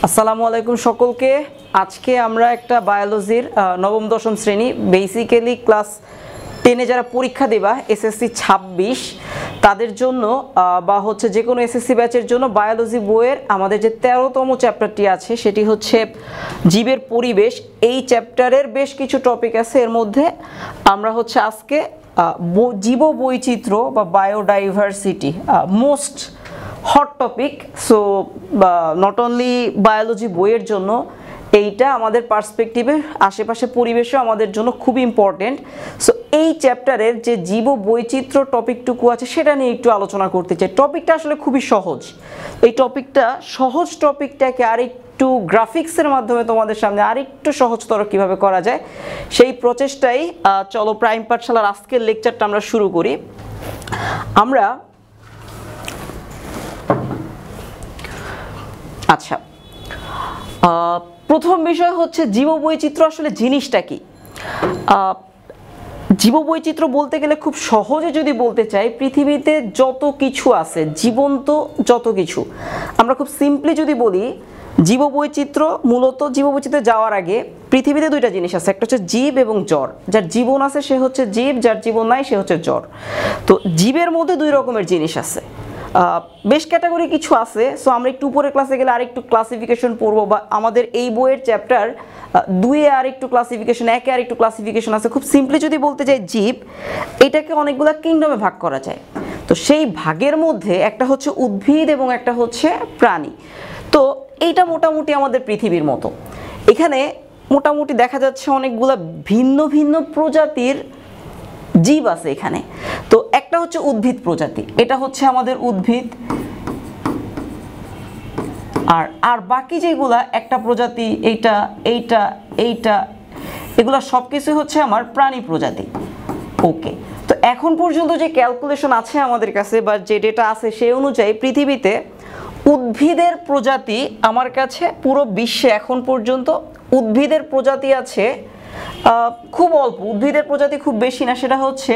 আসসালামু আলাইকুম সকলকে। আজকে আমরা একটা বায়োলজির নবম দশম শ্রেণী বেসিক্যালি ক্লাস 10-এ যারা পরীক্ষা দেবা এসএসসি 26 তাদের জন্য বা হচ্ছে যে কোনো এসএসসি ব্যাচের জন্য বায়োলজি বইয়ের আমাদের যে 13তম চ্যাপ্টারটি আছে সেটি হচ্ছে জীবের পরিবেশ। এই চ্যাপ্টারের বেশ কিছু টপিক আছে, এর মধ্যে আমরা হচ্ছে আজকে জীব বৈচিত্র্য বা biodiversity most hot topic. So not only biology বইয়ের জন্য এইটা আমাদের পার্সপেক্টিভে আশেপাশে পরিবেশও আমাদের জন্য খুব ইম্পর্টেন্ট। সো এই চ্যাপ্টারের যে জীব বৈচিত্র্য টপিকটুকু আছে সেটা নিয়ে একটু আলোচনা করতে চাই। টপিকটা আসলে খুবই সহজ। এই টপিকটা সহজ টপিকটাকে আরেকটু গ্রাফিক্সের মাধ্যমে তোমাদের সামনে আরেকটু সহজতর কিভাবে করা যায় সেই প্রচেষ্টাই চলো প্রাইম পাঠশালার আজকের লেকচারটা আমরা শুরু করি। আমরা আচ্ছা, প্রথম বিষয় হচ্ছে জীববৈচিত্র্য আসলে জিনিসটা কি। জীববৈচিত্র্য বলতে গেলে খুব সহজে যদি বলতে চাই, পৃথিবীতে যত কিছু আছে জীবন্ত যত কিছু, আমরা খুব সিম্পলি যদি বলি জীববৈচিত্র্য, মূলত জীববৈচিত্র্যে যাওয়ার আগে পৃথিবীতে দুইটা জিনিস আছে, একটা হচ্ছে জীব এবং জড়। যার জীবন আছে সে হচ্ছে জীব, যার জীবন নাই সে হচ্ছে জড়। তো জীবের মধ্যে দুই রকমের জিনিস আছে, বেশ ক্যাটাগরি কিছু আছে। সো আমরা একটু উপরের ক্লাসে গেলে আরেকটু ক্লাসিফিকেশন পড়বো, বা আমাদের এই বইয়ের চ্যাপ্টার 2-এ আরেকটু ক্লাসিফিকেশন, 1-এ আরেকটু ক্লাসিফিকেশন আছে। খুব সিম্পলি যদি বলতে চাই জীব, এটাকে অনেকগুলো কিংডমে ভাগ করা যায়। তো সেই ভাগের মধ্যে একটা হচ্ছে উদ্ভিদ এবং একটা হচ্ছে প্রাণী। তো এইটা মোটামুটি আমাদের পৃথিবীর মতো। এখানে মোটামুটি দেখা যাচ্ছে অনেকগুলো ভিন্ন ভিন্ন প্রজাতির জীব আছে এখানে। তো একটা হচ্ছে উদ্ভিদ প্রজাতি, এটা হচ্ছে আমাদের উদ্ভিদ। আর বাকি যেগুলা একটা প্রজাতি, এইটা এইটা এইটা, এগুলা সব কিছু হচ্ছে আমার প্রাণী প্রজাতি। ওকে, তো এখন পর্যন্ত যে ক্যালকুলেশন আছে আমাদের কাছে বা যে ডেটা আছে সেই অনুযায়ী পৃথিবীতে উদ্ভিদের প্রজাতি আমার কাছে পুরো বিশ্বে এখন পর্যন্ত উদ্ভিদের প্রজাতি আছে খুব অল্প। উদ্ভিদের প্রজাতি খুব বেশি না, সেটা হচ্ছে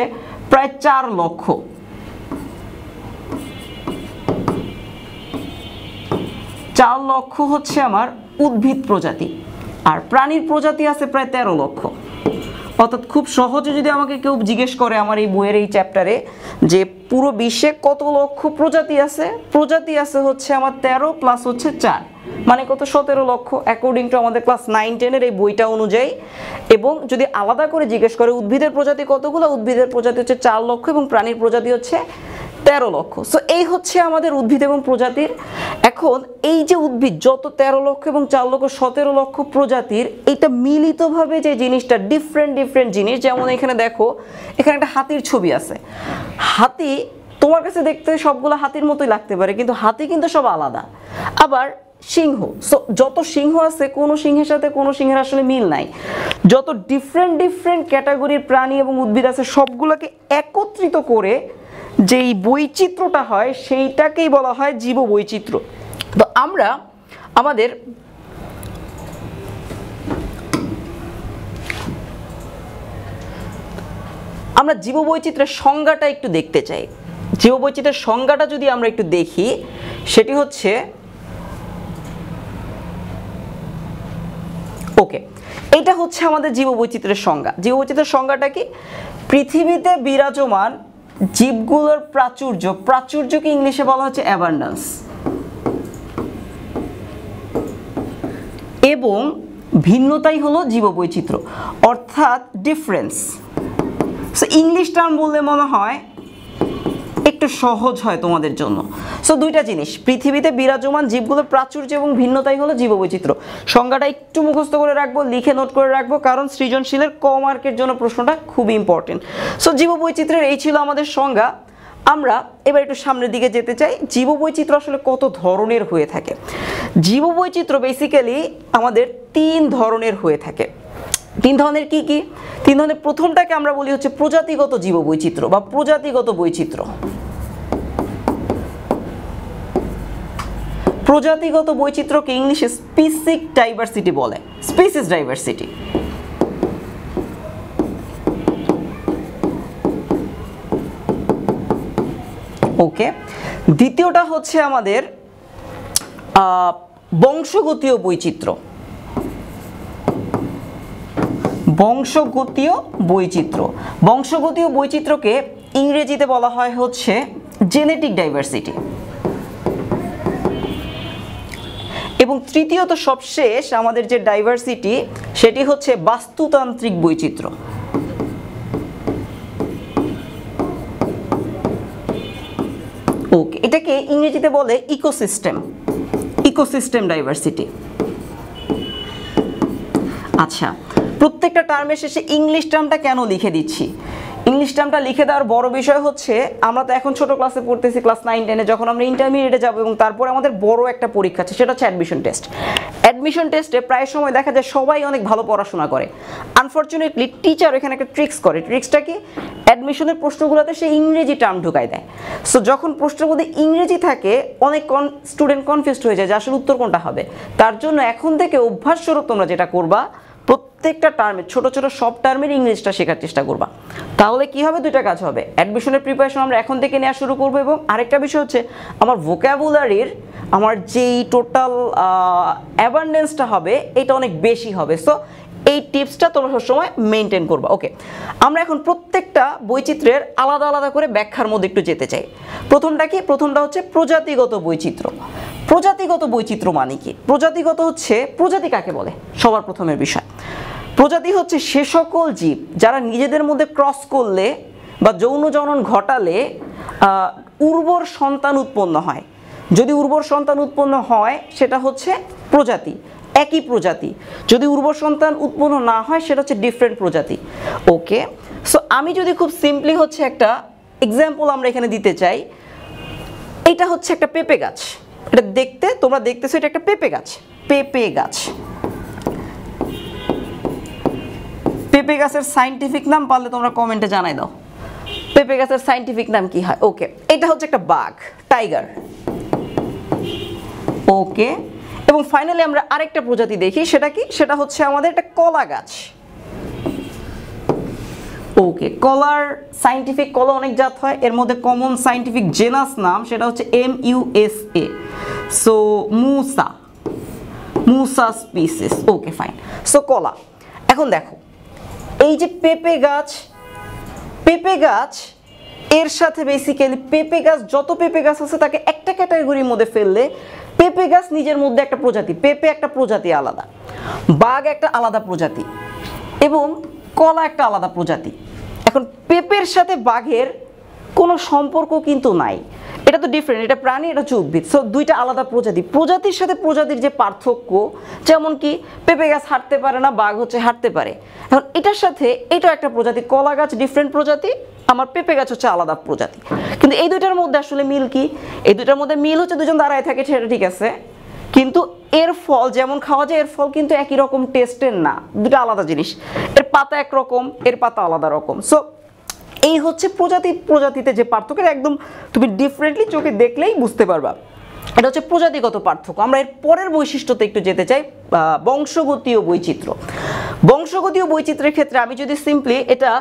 প্রায় 4 লক্ষ। 4 লক্ষ হচ্ছে আমার উদ্ভিদ প্রজাতি, আর প্রাণীর প্রজাতি আছে প্রায় 13 লক্ষ। অর্থাৎ খুব সহজে যদি আমাকে কেউ জিজ্ঞেস করে আমার এই বইয়ের এই চ্যাপ্টারে যে পুরো বিশ্বে কত লক্ষ প্রজাতি আছে, প্রজাতি আছে হচ্ছে আমার 13 প্লাস হচ্ছে 4, মানে কত 17 লক্ষ অ্যাকর্ডিং টু আমাদের ক্লাস 9-10-এর এই বইটা অনুযায়ী। এবং যদি আলাদা করে জিজ্ঞেস করে উদ্ভিদের প্রজাতি কতগুলো, উদ্ভিদের প্রজাতি হচ্ছে 4 লক্ষ এবং প্রাণীর প্রজাতি হচ্ছে 13 লক্ষ। সো এই হচ্ছে আমাদের উদ্ভিদ এবং প্রজাতির। এখন এই যে উদ্ভিদ যত 13 লক্ষ এবং 4 লক্ষ 17 লক্ষ প্রজাতির, এটা মিলিতভাবে যে জিনিসটা ডিফারেন্ট জিনিস, যেমন এখানে দেখো, এখানে একটা হাতির ছবি আছে। হাতি তোমার কাছে দেখতে সবগুলো হাতির মতোই লাগতে পারে, কিন্তু হাতি কিন্তু সব আলাদা। আবার সিংহ, সো যত সিংহ আছে কোনো সিংহের সাথে কোনো সিংহের আসলে মিল নাই। যত ডিফারেন্ট ক্যাটাগরির প্রাণী এবং উদ্ভিদ আছে সবগুলোকে একত্রিত করে যেই বৈচিত্র্যটা হয় সেইটাকেই বলা হয় জীব বৈচিত্র্য। তো আমরা জীব বৈচিত্র্যের সংজ্ঞাটা একটু দেখতে চাই। জীব বৈচিত্র্যের সংজ্ঞাটা যদি আমরা একটু দেখি, সেটি হচ্ছে ওকে, এটা হচ্ছে আমাদের জীব বৈচিত্র্যের সংজ্ঞা। জীব বৈচিত্র্যের সংজ্ঞাটা কি? পৃথিবীতে বিরাজমান জীবগুলোর প্রাচুর্যকে ইংলিশে বলা হচ্ছে অ্যাবান্ডেন্স, এবং ভিন্নতাই হলো জীববৈচিত্র্য, অর্থাৎ ডিফারেন্স। সো ইংলিশ টার্ম বললে মনে হয় একটু সহজ হয় তোমাদের জন্য। সো দুইটা জিনিস, পৃথিবীতে বিরাজমান জীবগুলোর প্রাচুর্য এবং ভিন্নতাই হলো জীববৈচিত্র্য। সংজ্ঞাটা একটু মুখস্থ করে রাখবো, লিখে নোট করে রাখবো, কারণ সৃজনশীলের ক মার্কের জন্য প্রশ্নটা খুব ইম্পর্টেন্ট। সো জীববৈচিত্র্যের এই ছিল আমাদের সংজ্ঞা। আমরা এবার একটু সামনের দিকে যেতে চাই। জীববৈচিত্র্য আসলে কত ধরনের হয়ে থাকে? জীববৈচিত্র্য বেসিক্যালি আমাদের 3 ধরনের হয়ে থাকে। 3 ধরনের কি কি? 3 ধরনের, প্রথমটাকে আমরা বলি হচ্ছে প্রজাতিগত জীববৈচিত্র্য বা প্রজাতিগত বৈচিত্র্য। প্রজাতিগত বৈচিত্র্যকে ইংলিশে স্পিসিক ডাইভার্সিটি বলে, স্পিসিস ডাইভার্সিটি। ওকে, দ্বিতীয়টা হচ্ছে আমাদের বংশগতীয় বৈচিত্র্য। বংশগতীয় বৈচিত্র্য, বংশগতীয় বৈচিত্র্যকে ইংরেজিতে বলা হয় হচ্ছে জেনেটিক ডাইভার্সিটি। এবং তৃতীয়ত সবশেষ আমাদের যে ডাইভার্সিটি সেটি হচ্ছে বাস্তুতান্ত্রিক বৈচিত্র্য। ওকে, এটাকে ইংরেজিতে বলে ইকোসিস্টেম, ইকোসিস্টেম ডাইভার্সিটি। আচ্ছা, প্রত্যেকটা টার্মের শেষে ইংলিশ টার্মটা কেন লিখে দিচ্ছি? ইংলিশ টার্মটা লিখে দেওয়ার বড় বিষয় হচ্ছে আমরা তো এখন ছোট ক্লাসে পড়তেছি, ক্লাস 9-10-এ, যখন আমরা ইন্টারমিডিয়েটে যাব এবং তারপরে আমাদের বড় একটা পরীক্ষা আছে, সেটা হচ্ছে অ্যাডমিশন টেস্ট। অ্যাডমিশন টেস্টে প্রায় সময় দেখা যায় সবাই অনেক ভালো পড়াশোনা করে, আনফর্চুনেটলি টিচার এখানে একটা ট্রিক্স করে। ট্রিক্সটা কি? অ্যাডমিশনের প্রশ্নগুলোতে সে ইংরেজি টার্ম ঢুকাই দেয়। সো যখন প্রশ্নের মধ্যে ইংরেজি থাকে অনেক স্টুডেন্ট কনফিউজড হয়ে যায় যে আসলে উত্তর কোনটা হবে। তার জন্য এখন থেকে অভ্যাসস্বরূপ তোমরা যেটা করবা, প্রত্যেকটা টার্মের ছোট ছোট সব টার্মের ইংলিশটা শেখার চেষ্টা করবা। তাহলে কি হবে? দুইটা কাজ হবে। অ্যাডমিশনের প্রিপারেশন আমরা এখন থেকে নেওয়া শুরু করবো, এবং আরেকটা বিষয় হচ্ছে আমার ভোকাবুলারির আমার যেই টোটাল অ্যাবান্ডেন্সটা হবে এটা অনেক বেশি হবে। সো এই টিপসটা তোমরা সবসময় মেনটেন করবা। ওকে, আমরা এখন প্রত্যেকটা বৈচিত্র্যের আলাদা আলাদা করে ব্যাখ্যার মধ্যে একটু যেতে চাই। প্রথমটা কি? প্রথমটা হচ্ছে প্রজাতিগত বৈচিত্র্য। প্রজাতিগত বৈচিত্র্য মানে কি? প্রজাতিগত হচ্ছে, প্রজাতি কাকে বলে? সবার প্রথমের বিষয়, প্রজাতি হচ্ছে সে সকল জীব যারা নিজেদের মধ্যে ক্রস করলে বা যৌন জনন ঘটালে উর্বর সন্তান উৎপন্ন হয়। যদি উর্বর সন্তান উৎপন্ন হয় সেটা হচ্ছে প্রজাতি, একই প্রজাতি। যদি উর্বর সন্তান উৎপন্ন না হয় সেটা হচ্ছে ডিফারেন্ট প্রজাতি। ওকে, সো আমি যদি খুব সিম্পলি হচ্ছে একটা এক্সাম্পল আমরা এখানে দিতে চাই, এটা হচ্ছে একটা পেঁপে গাছ। এটা দেখতে, তোমরা দেখতেছো এটা একটা পেঁপে গাছ, পেঁপে গাছ। পেঁপে গাছের সাইন্টিফিক নাম পারলে তোমরা কমেন্টে জানাই দাও, পেঁপে গাছের সাইন্টিফিক নাম কি হয়? ওকে, এটা হচ্ছে একটা বাঘ, টাইগার। ওকে, এবং ফাইনালি আমরা আরেকটা প্রজাতি দেখি, সেটা কি? সেটা হচ্ছে আমাদের একটা কলা গাছ। ওকে, কলার সাইন্টিফিক, কলা অনেক জাত হয়, এর মধ্যে কমন সাইন্টিফিক জেনাস নাম সেটা হচ্ছে MUSA, সো মুসা, মুসা স্পিসিস। ওকে ফাইন, সো কলা। এখন দেখো এই যে পেঁপে গাছ, পেঁপে গাছ এর সাথে বেসিক্যালি পেঁপে গাছ, যত পেঁপে গাছ আছে তাকে একটা ক্যাটাগরির মধ্যে ফেললে পেঁপে গাছ নিজের মধ্যে একটা প্রজাতি, পেঁপে একটা প্রজাতি আলাদা, বাঘ একটা আলাদা প্রজাতি, এবং কলা একটা আলাদা প্রজাতি। এখন পেঁপের সাথে বাঘের কোনো সম্পর্ক কিন্তু নাই, এটা তো ডিফারেন্ট, এটা প্রাণী, এটা হচ্ছে উদ্ভিদ। সো দুইটা আলাদা প্রজাতি, প্রজাতির সাথে প্রজাতির যে পার্থক্য, যেমন কি পেঁপে গাছ হাঁটতে পারে না, বাঘ হচ্ছে হাঁটতে পারে। এখন এটার সাথে এটা একটা প্রজাতি, কলা গাছ ডিফারেন্ট প্রজাতি, আমার পেঁপে গাছ হচ্ছে আলাদা প্রজাতি। কিন্তু এই দুইটার মধ্যে আসলে মিল কি? এই দুইটার মধ্যে মিল হচ্ছে দুজন দাঁড়ায় থাকে, সেটা ঠিক আছে, কিন্তু এর ফল যেমন খাওয়া যায় এর ফল কিন্তু একই রকম টেস্টের না, দুটো আলাদা জিনিস। এর পাতা একরকম, এর পাতা আলাদা রকম। সো এই হচ্ছে প্রজাতিতে যে পার্থক্য, একদম তুমি ডিফারেন্টলি চোখে দেখলেই বুঝতে পারবা। এটা হচ্ছে প্রজাতিগত পার্থক্য। আমরা এর পরের বৈশিষ্ট্যতে একটু যেতে চাই, বংশগতীয় বৈচিত্র্য। বংশগতীয় বৈচিত্র্যের ক্ষেত্রে আমি যদি সিম্পলি এটা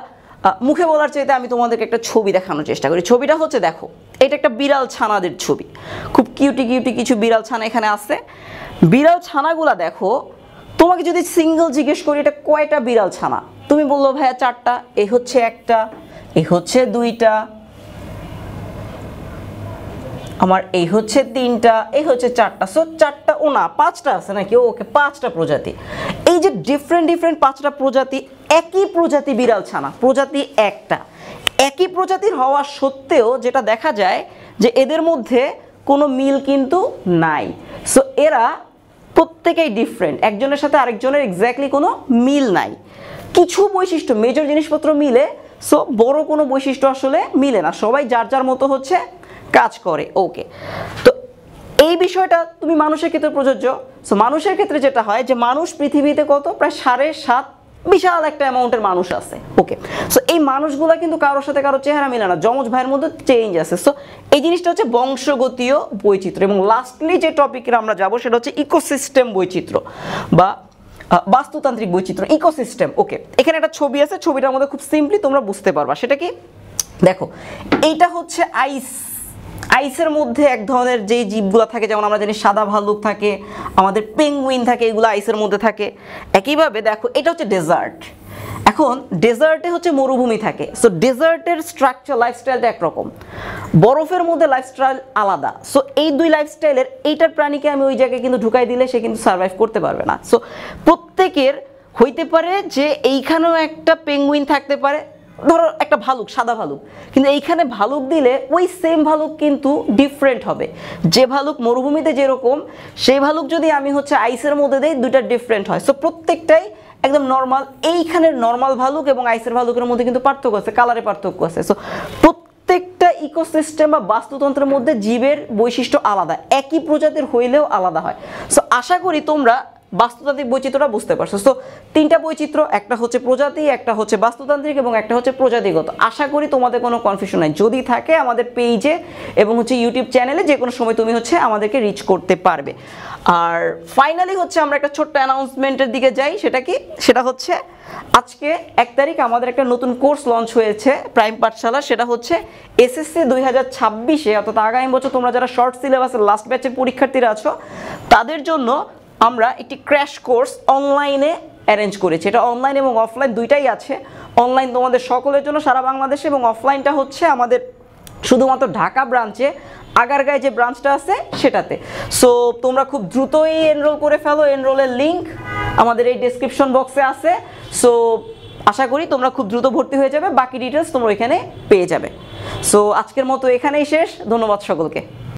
মুখে বলার চাইতে আমি তোমাদেরকে একটা ছবি দেখানোর চেষ্টা করি। ছবিটা হচ্ছে, দেখো এটা একটা বিড়াল ছানাদের ছবি, খুব কিউটি কিউটি কিছু বিড়াল ছানা এখানে আছে। বিড়াল ছানাগুলা দেখো, তোমাকে যদি সিঙ্গেল জিজ্ঞেস করি এটা কয়টা বিড়াল ছানা, তুমি বললো ভাইয়া 4টা, এই হচ্ছে একটা, এই হচ্ছে 2টা, আমার এই হচ্ছে 3টা, এই হচ্ছে 4টা। সো 4টা, ও না 5টা আছে নাকি? ওকে, 5টা প্রজাতি। এই যে ডিফারেন্ট 5টা প্রজাতি, একই প্রজাতি বিড়াল ছানা, প্রজাতি একটা, একই প্রজাতির হওয়া সত্ত্বেও যেটা দেখা যায় যে এদের মধ্যে কোনো মিল কিন্তু নাই। সো এরা প্রত্যেকেই ডিফারেন্ট, একজনের সাথে আরেকজনের এক্স্যাক্টলি কোনো মিল নাই। কিছু বৈশিষ্ট্য, মেজর জিনিসপত্র মিলে, সো বড় কোনো বৈশিষ্ট্য আসলে মিলে না, সবাই যার যার মতো হচ্ছে কাজ করে। ওকে, তো এই বিষয়টা তুমি মানুষের ক্ষেত্রে প্রযোজ্য। সো মানুষের ক্ষেত্রে যেটা হয় যে মানুষ পৃথিবীতে কত, প্রায় 7.5 বিশাল একটা অ্যামাউন্টের মানুষ আছে। ওকে, সো এই মানুষগুলা কিন্তু কারোর সাথে কারো চেহারা মিলে না, যমজ ভাইয়ের মধ্যে চেঞ্জ আছে। সো এই জিনিসটা হচ্ছে বংশগতীয় বৈচিত্র্য। এবং লাস্টলি যে টপিকে আমরা যাব সেটা হচ্ছে ইকোসিস্টেম বৈচিত্র্য বা বাস্তুতান্ত্রিক বৈচিত্র্য, ইকোসিস্টেম। ওকে, এখানে একটা ছবি আছে, ছবিটার মধ্যে খুব সিম্পলি তোমরা বুঝতে পারবা। সেটা কি? দেখো এইটা হচ্ছে আইসের মধ্যে এক ধরনের যে জীবগুলো থাকে, যেমন আমরা জানি সাদা ভালুক থাকে, আমাদের পেঙ্গুইন থাকে, এগুলো আইসের মধ্যে থাকে। একইভাবে দেখো এটা হচ্ছে ডেজার্ট। এখন ডেজার্টে হচ্ছে মরুভূমি থাকে, সো ডেজার্টের স্ট্রাকচার লাইফস্টাইলটা একরকম, বরফের মধ্যে লাইফস্টাইল আলাদা। সো এই দুই লাইফস্টাইলের এইটার প্রাণীকে আমি ওই জায়গায় কিন্তু ঢুকাই দিলে সে কিন্তু সার্ভাইভ করতে পারবে না। সো প্রত্যেকের হইতে পারে যে এইখানেও একটা পেঙ্গুইন থাকতে পারে, ধরো একটা ভালুক, সাদা ভালুক, কিন্তু এইখানে ভালুক দিলে ওই সেম ভালুক কিন্তু ডিফারেন্ট হবে। যে ভালুক মরুভূমিতে যেরকম, সেই ভালুক যদি আমি হচ্ছে আইসের মধ্যে দেই, দুইটা ডিফারেন্ট হয়। সো প্রত্যেকটাই একদম নর্মাল। এইখানের নর্মাল ভালুক এবং আইসের ভালুকের মধ্যে কিন্তু পার্থক্য আছে, কালারে পার্থক্য আছে। সো প্রত্যেকটা ইকোসিস্টেম বা বাস্তুতন্ত্রের মধ্যে জীবের বৈশিষ্ট্য আলাদা, একই প্রজাতির হইলেও আলাদা হয়। সো আশা করি তোমরা বাস্তুতান্ত্রিক বৈচিত্র্যটা বুঝতে পারছো। সো তিনটা বৈচিত্র্য, একটা হচ্ছে প্রজাতি, একটা হচ্ছে বাস্তুতান্ত্রিক এবং একটা হচ্ছে প্রজাতিগত। আশা করি তোমাদের কোনো কনফিউশন নাই। যদি থাকে আমাদের পেজে এবং হচ্ছে ইউটিউব চ্যানেলে যে কোনো সময় তুমি হচ্ছে আমাদেরকে রিচ করতে পারবে। আর ফাইনালি হচ্ছে আমরা একটা ছোট্ট অ্যানাউন্সমেন্টের দিকে যাই। সেটা কি? সেটা হচ্ছে আজকে 1 তারিখ আমাদের একটা নতুন কোর্স লঞ্চ হয়েছে প্রাইম পাঠশালা। সেটা হচ্ছে এসএসসি 2026-এ, অর্থাৎ আগামী বছর তোমরা যারা শর্ট সিলেবাসের লাস্ট ব্যাচের পরীক্ষার্থীরা আছো, তাদের জন্য আমরা একটি ক্র্যাশ কোর্স অনলাইনে অ্যারেঞ্জ করেছি। এটা অনলাইন এবং অফলাইন দুইটাই আছে। অনলাইন তোমাদের সকলের জন্য সারা বাংলাদেশে, এবং অফলাইনটা হচ্ছে আমাদের শুধুমাত্র ঢাকা ব্রাঞ্চে, আগারগাঁয়ে যে ব্রাঞ্চটা আছে সেটাতে। সো তোমরা খুব দ্রুতই এনরোল করে ফেলো। এনরোলের লিঙ্ক আমাদের এই ডেসক্রিপশন বক্সে আছে। সো আশা করি তোমরা খুব দ্রুত ভর্তি হয়ে যাবে, বাকি ডিটেলস তোমরা এখানে পেয়ে যাবে। সো আজকের মতো এখানেই শেষ। ধন্যবাদ সকলকে।